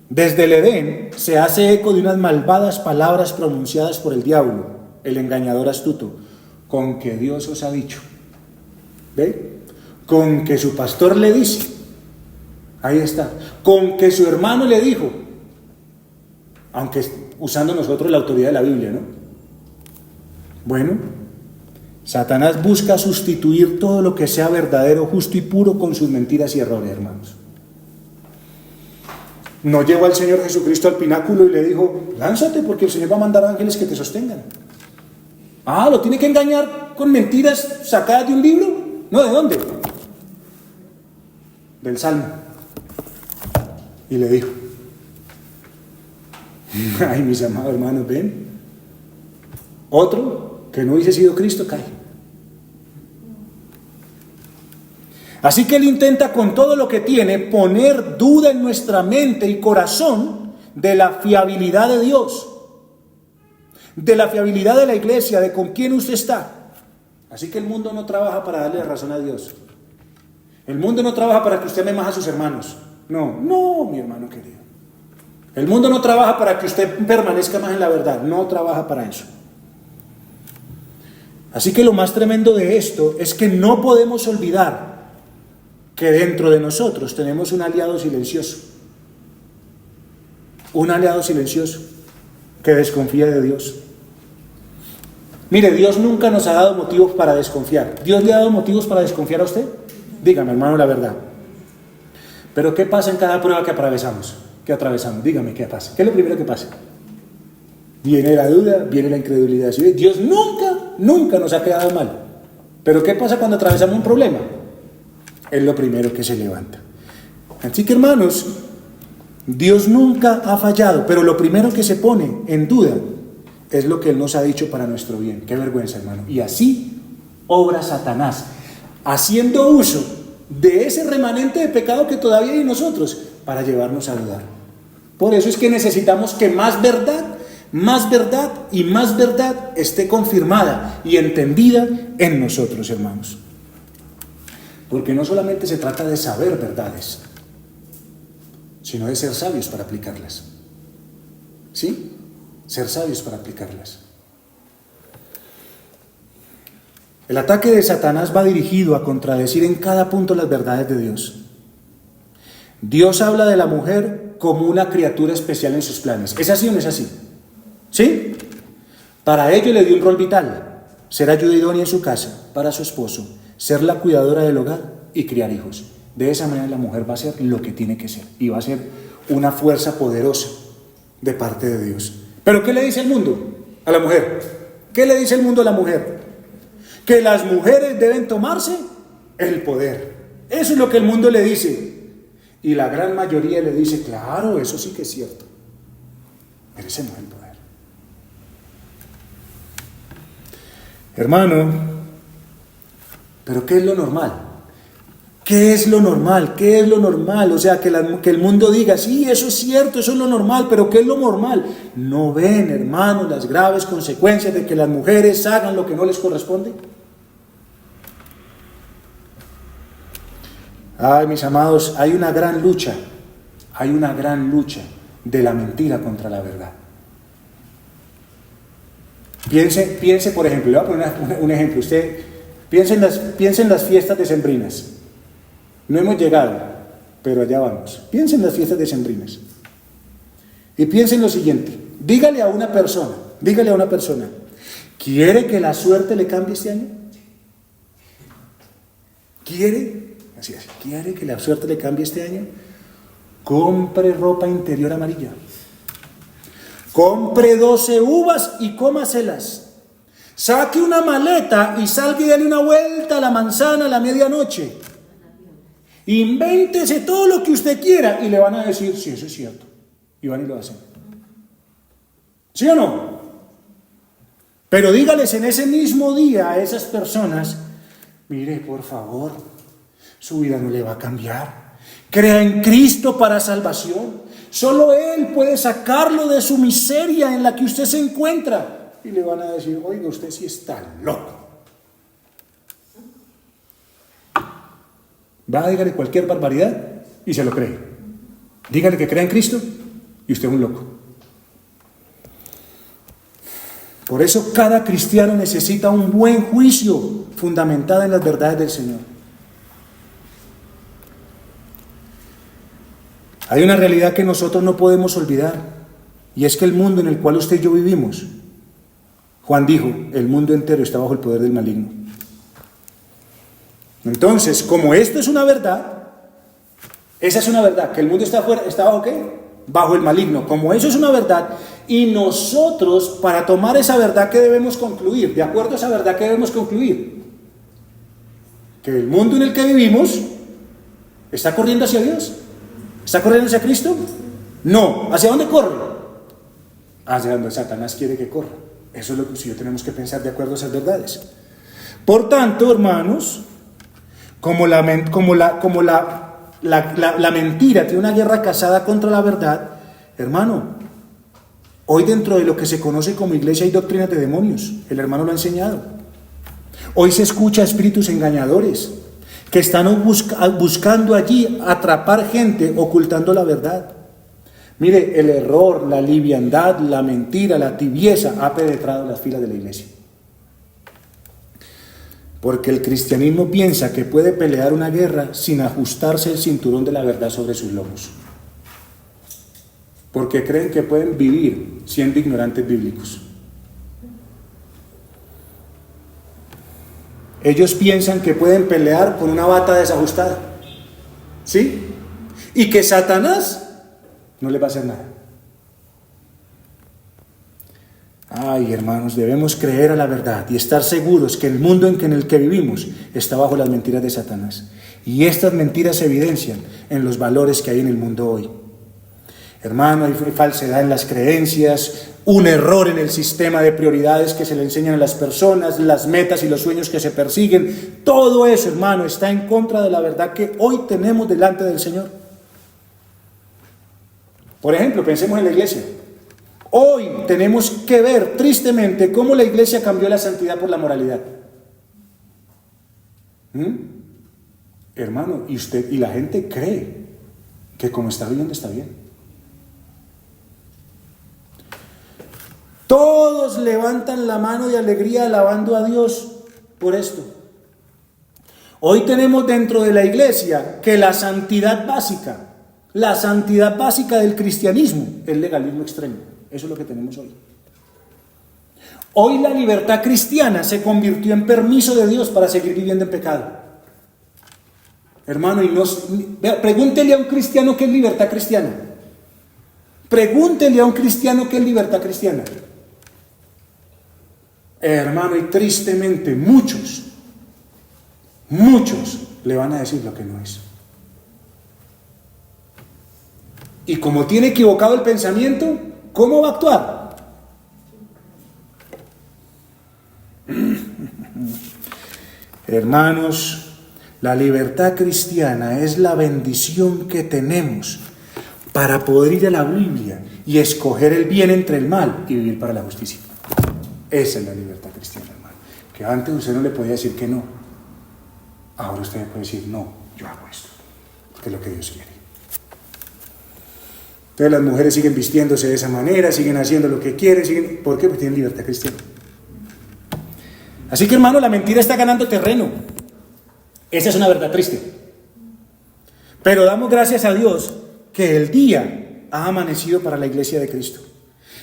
Desde el Edén se hace eco de unas malvadas palabras pronunciadas por el diablo, el engañador astuto, con que Dios os ha dicho. ¿Ve? Con que su pastor le dice. Ahí está. Con que su hermano le dijo. Aunque usando nosotros la autoridad de la Biblia, ¿no? Bueno, Satanás busca sustituir todo lo que sea verdadero, justo y puro con sus mentiras y errores, hermanos. No llevó al Señor Jesucristo al pináculo y le dijo, lánzate porque el Señor va a mandar ángeles que te sostengan. ¿Lo tiene que engañar con mentiras sacadas de un libro? No, ¿de dónde? Del Salmo. Y le dijo, ay, mis amados hermanos, ven. Otro que no hubiese sido Cristo cae. Así que Él intenta con todo lo que tiene poner duda en nuestra mente y corazón de la fiabilidad de Dios, de la fiabilidad de la iglesia, de con quién usted está. Así que el mundo no trabaja para darle razón a Dios. El mundo no trabaja para que usted ame más a sus hermanos. No, mi hermano querido. El mundo no trabaja para que usted permanezca más en la verdad. No trabaja para eso. Así que lo más tremendo de esto es que no podemos olvidar que dentro de nosotros tenemos un aliado silencioso. Un aliado silencioso que desconfía de Dios. Mire, Dios nunca nos ha dado motivos para desconfiar. ¿Dios le ha dado motivos para desconfiar a usted? Dígame, hermano, la verdad. Pero ¿qué pasa en cada prueba que atravesamos? Dígame, ¿qué pasa? ¿Qué es lo primero que pasa? Viene la duda, viene la incredulidad. ¿Sí? Dios nunca nos ha quedado mal. Pero ¿qué pasa cuando atravesamos un problema? Es lo primero que se levanta. Así que, hermanos, Dios nunca ha fallado, pero lo primero que se pone en duda es lo que Él nos ha dicho para nuestro bien. Qué vergüenza, hermano. Y así obra Satanás, haciendo uso de ese remanente de pecado que todavía hay en nosotros para llevarnos a dudar. Por eso es que necesitamos que más verdad y más verdad esté confirmada y entendida en nosotros, hermanos. Porque no solamente se trata de saber verdades, sino de ser sabios para aplicarlas. ¿Sí? Ser sabios para aplicarlas. El ataque de Satanás va dirigido a contradecir en cada punto las verdades de Dios. Dios habla de la mujer como una criatura especial en sus planes. ¿Es así o no es así? ¿Sí? Para ello le dio un rol vital: ser ayuda idónea en su casa, para su esposo, ser la cuidadora del hogar y criar hijos. De esa manera la mujer va a ser lo que tiene que ser y va a ser una fuerza poderosa de parte de Dios. ¿Pero qué le dice el mundo a la mujer? ¿Qué le dice el mundo a la mujer? Que las mujeres deben tomarse el poder. Eso es lo que el mundo le dice. Y la gran mayoría le dice, claro, eso sí que es cierto. Merecemos el poder. Hermano, ¿pero qué es lo normal? ¿Qué es lo normal? ¿Qué es lo normal? O sea, que el mundo diga, sí, eso es cierto, eso es lo normal, pero ¿qué es lo normal? No ven, hermanos, las graves consecuencias de que las mujeres hagan lo que no les corresponde. Ay, mis amados, hay una gran lucha de la mentira contra la verdad. Piense, por ejemplo, le voy a poner un ejemplo. Usted piense en las fiestas decembrinas. No hemos llegado, pero allá vamos. Piense en las fiestas decembrinas. Y piense en lo siguiente. Dígale a una persona, ¿quiere que la suerte le cambie este año? ¿Quiere que la suerte le cambie este año? Compre ropa interior amarilla. Compre 12 uvas y cómaselas. Saque una maleta y salga y dale una vuelta a la manzana a la medianoche. Invéntese todo lo que usted quiera y le van a decir, sí, eso es cierto. Y van y lo hacen. ¿Sí o no? Pero dígales en ese mismo día a esas personas, mire, por favor, su vida no le va a cambiar. Crea en Cristo para salvación. Solo Él puede sacarlo de su miseria en la que usted se encuentra. Y le van a decir, oiga, usted sí está loco. Va a dígale cualquier barbaridad y se lo cree. Dígale que crea en Cristo y usted es un loco. Por eso cada cristiano necesita un buen juicio fundamentado en las verdades del Señor. Hay una realidad que nosotros no podemos olvidar, y es que el mundo en el cual usted y yo vivimos, Juan dijo, el mundo entero está bajo el poder del maligno. Entonces, como esto es una verdad, esa es una verdad, que el mundo está bajo ¿qué? Bajo el maligno. Como eso es una verdad, y nosotros, para tomar esa verdad, ¿qué debemos concluir? De acuerdo a esa verdad, ¿qué debemos concluir? Que el mundo en el que vivimos está corriendo hacia Dios. ¿Está corriendo hacia Cristo? No. ¿Hacia dónde corre? Hacia donde Satanás quiere que corra. Eso es lo que tenemos que pensar de acuerdo a esas verdades. Por tanto, hermanos, como la mentira tiene una guerra casada contra la verdad, hermano, hoy dentro de lo que se conoce como iglesia hay doctrinas de demonios. El hermano lo ha enseñado. Hoy se escucha espíritus engañadores que están buscando allí atrapar gente ocultando la verdad. Mire, el error, la liviandad, la mentira, la tibieza ha penetrado las filas de la iglesia. Porque el cristianismo piensa que puede pelear una guerra sin ajustarse el cinturón de la verdad sobre sus lomos. Porque creen que pueden vivir siendo ignorantes bíblicos. Ellos piensan que pueden pelear con una bata desajustada. ¿Sí? Y que Satanás no les va a hacer nada. Ay, hermanos, debemos creer a la verdad y estar seguros que el mundo en el que vivimos está bajo las mentiras de Satanás. Y estas mentiras se evidencian en los valores que hay en el mundo hoy. Hermano, hay falsedad en las creencias, un error en el sistema de prioridades que se le enseñan a las personas, las metas y los sueños que se persiguen. Todo eso, hermano, está en contra de la verdad que hoy tenemos delante del Señor. Por ejemplo, pensemos en la iglesia. Hoy tenemos que ver tristemente cómo la iglesia cambió la santidad por la moralidad. Hermano, y la gente cree que como está viviendo está bien. Todos levantan la mano de alegría alabando a Dios por esto. Hoy tenemos dentro de la iglesia que la santidad básica del cristianismo es el legalismo extremo. Eso es lo que tenemos hoy. Hoy la libertad cristiana se convirtió en permiso de Dios para seguir viviendo en pecado. Hermano, pregúntele a un cristiano qué es libertad cristiana. Pregúntele a un cristiano qué es libertad cristiana. Hermano, y tristemente muchos le van a decir lo que no es. Y como tiene equivocado el pensamiento, ¿cómo va a actuar? Hermanos, La libertad cristiana es la bendición que tenemos para poder ir a la Biblia y escoger el bien entre el mal y vivir para la justicia. Esa es la libertad cristiana, hermano. Que antes usted no le podía decir que no. Ahora usted puede decir, no, yo hago esto, porque es lo que Dios quiere. Entonces las mujeres siguen vistiéndose de esa manera, siguen haciendo lo que quieren, ¿por qué? Porque tienen libertad cristiana. Así que, hermano, la mentira está ganando terreno. Esa es una verdad triste. Pero damos gracias a Dios que el día ha amanecido para la iglesia de Cristo.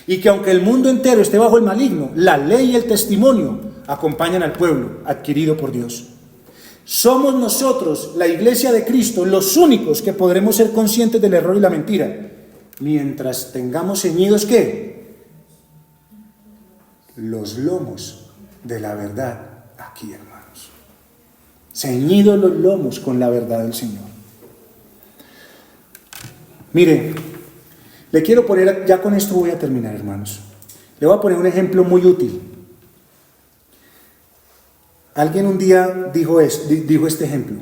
Y que aunque el mundo entero esté bajo el maligno, la ley y el testimonio acompañan al pueblo adquirido por Dios. Somos nosotros, la iglesia de Cristo, los únicos que podremos ser conscientes del error y la mentira, mientras tengamos ceñidos, ¿qué? Los lomos de la verdad aquí, hermanos. Ceñidos los lomos con la verdad del Señor. Mire, le quiero poner, ya con esto voy a terminar, hermanos. Le voy a poner un ejemplo muy útil. Alguien un día dijo este ejemplo.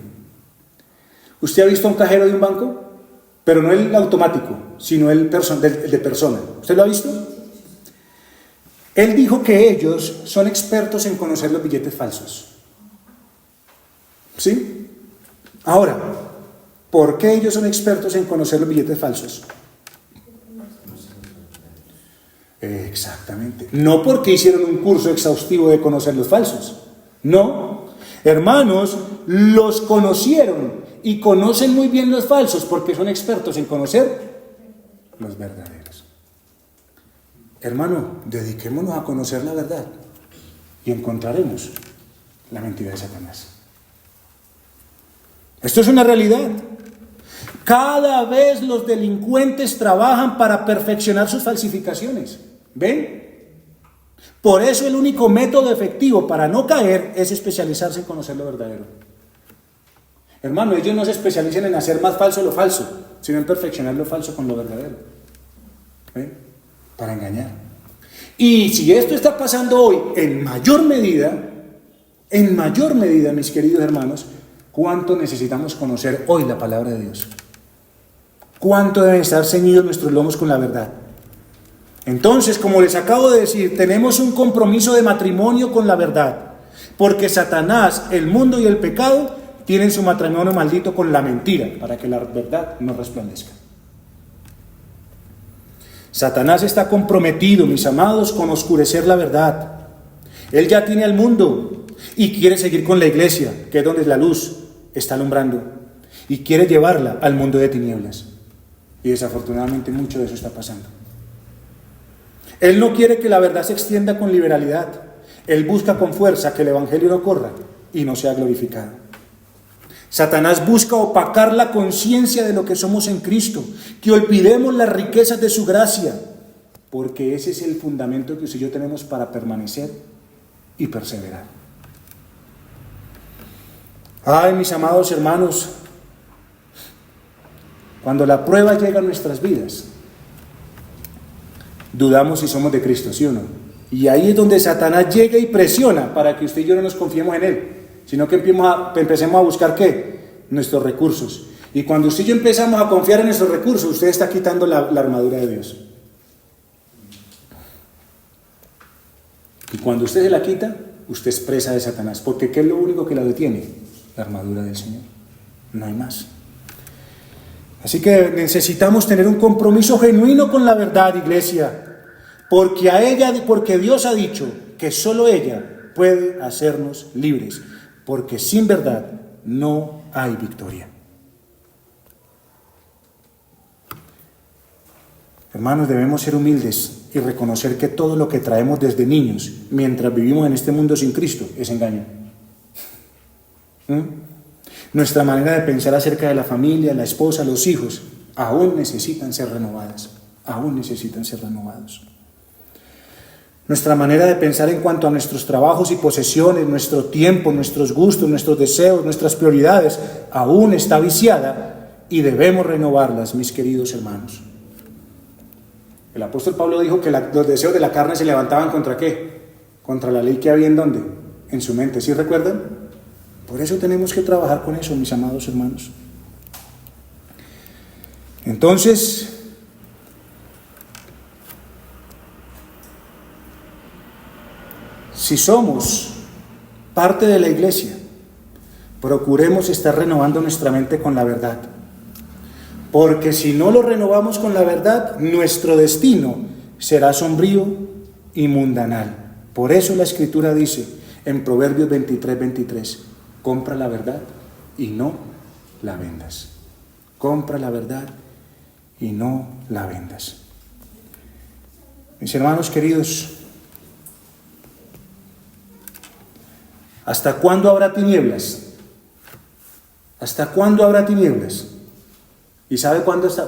¿Usted ha visto a un cajero de un banco? Pero no el automático, sino el de persona. ¿Usted lo ha visto? Él dijo que ellos son expertos en conocer los billetes falsos. ¿Sí? Ahora, ¿por qué ellos son expertos en conocer los billetes falsos? Exactamente. No porque hicieron un curso exhaustivo de conocer los falsos. No. Hermanos, los conocieron y conocen muy bien los falsos porque son expertos en conocer los verdaderos. Hermano, dediquémonos a conocer la verdad y encontraremos la mentira de Satanás. Esto es una realidad. Cada vez los delincuentes trabajan para perfeccionar sus falsificaciones. ¿Ven? Por eso el único método efectivo para no caer es especializarse en conocer lo verdadero. Hermano, ellos no se especializan en hacer más falso lo falso, sino en perfeccionar lo falso con lo verdadero. ¿Ven? Para engañar. Y si esto está pasando hoy en mayor medida, mis queridos hermanos, ¿cuánto necesitamos conocer hoy la palabra de Dios? ¿Cuánto deben estar ceñidos nuestros lomos con la verdad? Entonces, como les acabo de decir, tenemos un compromiso de matrimonio con la verdad, porque Satanás, el mundo y el pecado tienen su matrimonio maldito con la mentira, para que la verdad no resplandezca. Satanás está comprometido, mis amados, con oscurecer la verdad. Él ya tiene al mundo y quiere seguir con la iglesia, que es donde la luz está alumbrando, y quiere llevarla al mundo de tinieblas. Y desafortunadamente mucho de eso está pasando. Él no quiere que la verdad se extienda con liberalidad. Él busca con fuerza que el evangelio no corra y no sea glorificado. Satanás busca opacar la conciencia de lo que somos en Cristo, que olvidemos las riquezas de su gracia, porque ese es el fundamento que usted y yo tenemos para permanecer y perseverar. Ay, mis amados hermanos, cuando la prueba llega a nuestras vidas, dudamos si somos de Cristo, ¿sí o no? Y ahí es donde Satanás llega y presiona para que usted y yo no nos confiemos en Él, sino que empecemos a buscar ¿qué? Nuestros recursos. Y cuando usted y yo empezamos a confiar en nuestros recursos, usted está quitando la armadura de Dios. Y cuando usted se la quita, usted es presa de Satanás, porque ¿qué es lo único que la detiene? La armadura del Señor. No hay más. Así que necesitamos tener un compromiso genuino con la verdad, iglesia, porque Dios ha dicho que solo ella puede hacernos libres, porque sin verdad no hay victoria. Hermanos, debemos ser humildes y reconocer que todo lo que traemos desde niños, mientras vivimos en este mundo sin Cristo, es engaño. Nuestra manera de pensar acerca de la familia, la esposa, los hijos, aún necesitan ser renovadas. Nuestra manera de pensar en cuanto a nuestros trabajos y posesiones, nuestro tiempo, nuestros gustos, nuestros deseos, nuestras prioridades, aún está viciada y debemos renovarlas, mis queridos hermanos. El apóstol Pablo dijo que los deseos de la carne se levantaban ¿contra qué? Contra la ley que había ¿en dónde? En su mente, ¿sí recuerdan? Por eso tenemos que trabajar con eso, mis amados hermanos. Entonces, si somos parte de la iglesia, procuremos estar renovando nuestra mente con la verdad. Porque si no lo renovamos con la verdad, nuestro destino será sombrío y mundanal. Por eso la Escritura dice en Proverbios 23:23, compra la verdad y no la vendas. Compra la verdad y no la vendas. Mis hermanos queridos, ¿hasta cuándo habrá tinieblas? ¿Hasta cuándo habrá tinieblas? ¿Y sabe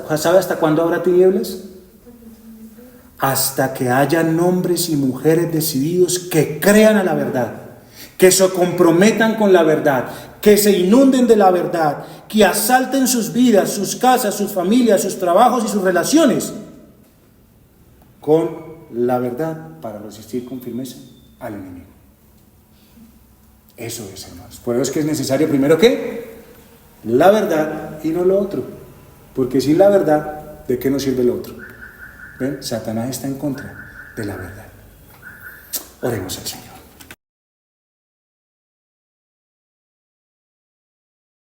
hasta cuándo habrá tinieblas? Hasta que haya hombres y mujeres decididos que crean a la verdad, que se comprometan con la verdad, que se inunden de la verdad, que asalten sus vidas, sus casas, sus familias, sus trabajos y sus relaciones con la verdad para resistir con firmeza al enemigo. Eso es, hermanos. Por eso es que es necesario primero que la verdad y no lo otro. Porque sin la verdad, ¿de qué nos sirve lo otro? ¿Ven? Satanás está en contra de la verdad. Oremos al Señor.